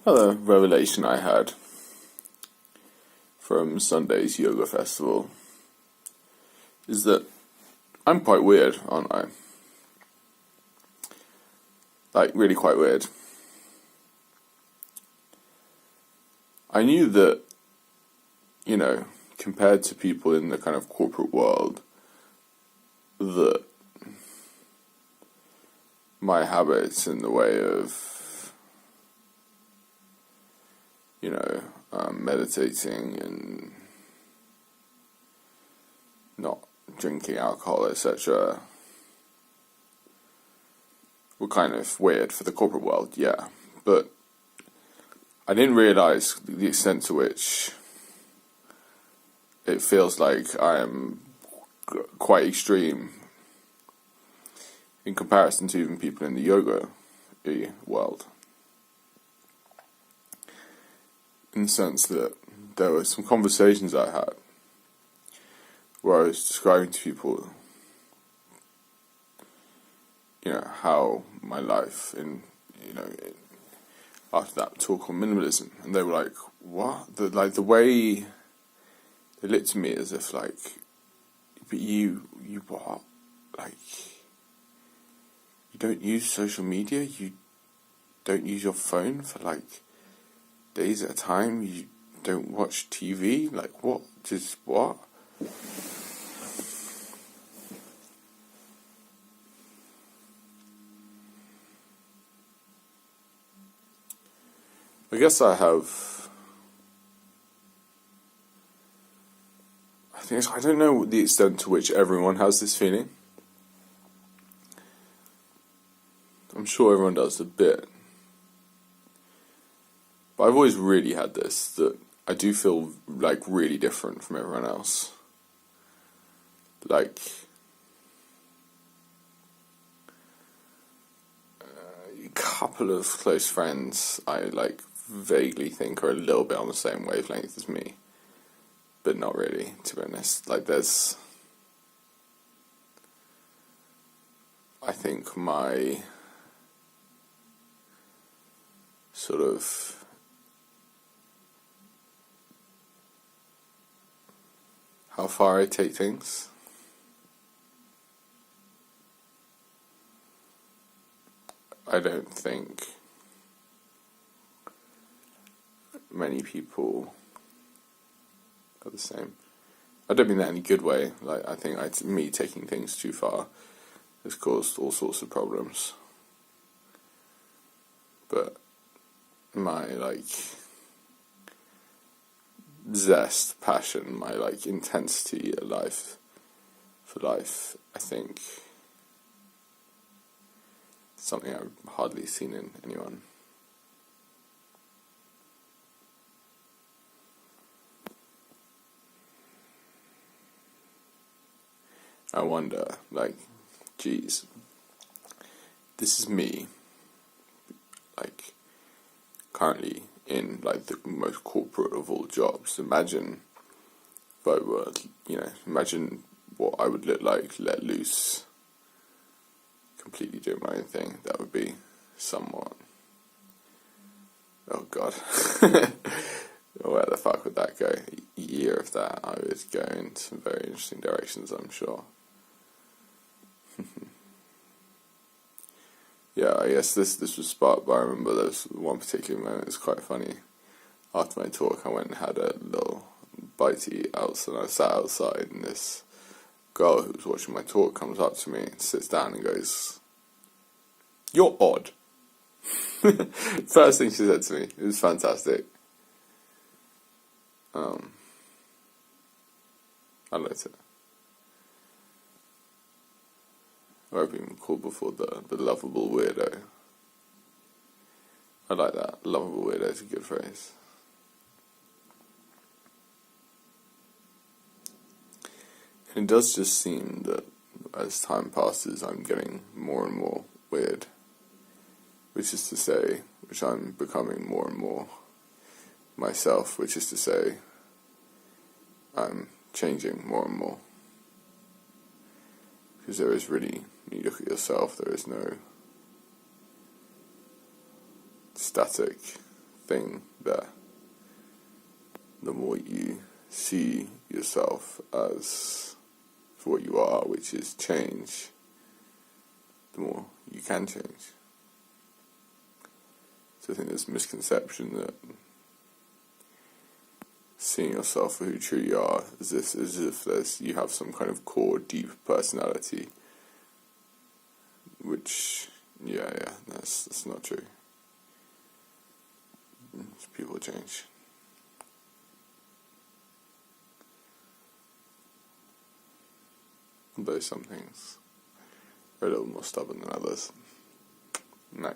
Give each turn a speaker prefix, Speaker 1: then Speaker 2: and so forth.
Speaker 1: Another revelation I had from Sunday's yoga festival is that I'm quite weird, aren't I? Like, really quite weird. I knew that, compared to people in the kind of corporate world, that my habits in the way of, meditating and not drinking alcohol, etc., were kind of weird for the corporate world, yeah. But I didn't realise the extent to which it feels like I am quite extreme in comparison to even people in the yoga world. In the sense that there were some conversations I had where I was describing to people, how my life after that talk on minimalism, and they were like, "What?" The way they looked at me as if like, "But you what? Like, you don't use social media? You don't use your phone for like days at a time? You don't watch TV? Like, what? Just what?" I guess I don't know the extent to which everyone has this feeling. I'm sure everyone does a bit. But I've always really had this, that I do feel like really different from everyone else. Like, a couple of close friends I like vaguely think are a little bit on the same wavelength as me. But not really, to be honest. Like, I think my sort of how far I take things. I don't think many people are the same. I don't mean that in a good way. Like, I think me taking things too far has caused all sorts of problems. But my, zest, passion, my, intensity for life, I think, something I've hardly seen in anyone. I wonder, geez, this is me, currently in, the most corporate of all jobs. Imagine if I were, imagine what I would look like, let loose, completely doing my own thing. That would be somewhat, oh God, where the fuck would that go? A year of that, I would go in some very interesting directions, I'm sure. Yeah, I guess this was sparked by, I remember there was one particular moment, it was quite funny. After my talk, I went and had a little bite to eat outside, and I sat outside, and this girl who was watching my talk comes up to me and sits down and goes, "You're odd." First thing she said to me. It was fantastic. I liked it. I've been called before the lovable weirdo. I like that. Lovable weirdo is a good phrase. And it does just seem that as time passes, I'm getting more and more weird. Which is to say, which I'm becoming more and more myself, which is to say, I'm changing more and more. Because there is really, when you look at yourself, there is no static thing there. The more you see yourself as for what you are, which is change, the more you can change. So I think there's a misconception that seeing yourself for who you truly are as if you have some kind of core, deep personality, which, that's not true. People change. Though some things are a little more stubborn than others. No.